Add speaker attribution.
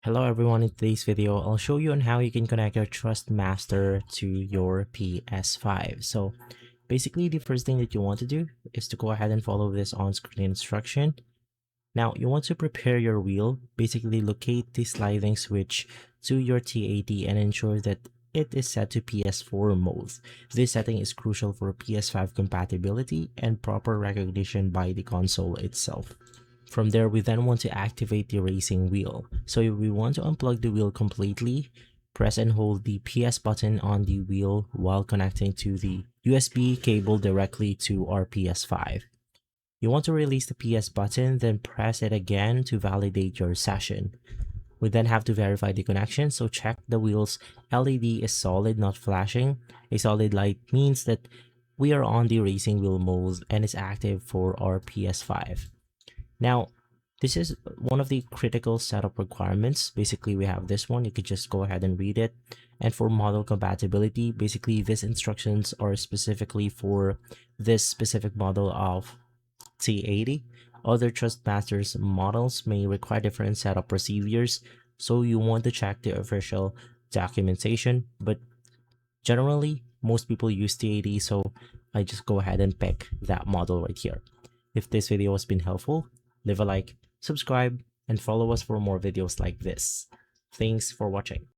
Speaker 1: Hello everyone, in today's video, I'll show you on how you can connect your Thrustmaster to your PS5. So basically the first thing that you want to do is to go ahead and follow this on-screen instruction. Now you want to prepare your wheel, basically locate the sliding switch to your T80 and ensure that it is set to PS4 mode. This setting is crucial for PS5 compatibility and proper recognition by the console itself. From there, we then want to activate the racing wheel. So we want to unplug the wheel completely, press and hold the PS button on the wheel while connecting to the USB cable directly to our PS5. You want to release the PS button, then press it again to validate your session. We then have to verify the connection, so check the wheel's LED is solid, not flashing. A solid light means that we are on the racing wheel mode and is active for our PS5. Now, this is one of the critical setup requirements. Basically, we have this one. You could just go ahead and read it. And for model compatibility, basically these instructions are specifically for this specific model of T80. Other Thrustmasters models may require different setup procedures, so you want to check the official documentation. But generally, most people use T80, so I just go ahead and pick that model right here. If this video has been helpful, leave a like, subscribe, and follow us for more videos like this. Thanks for watching.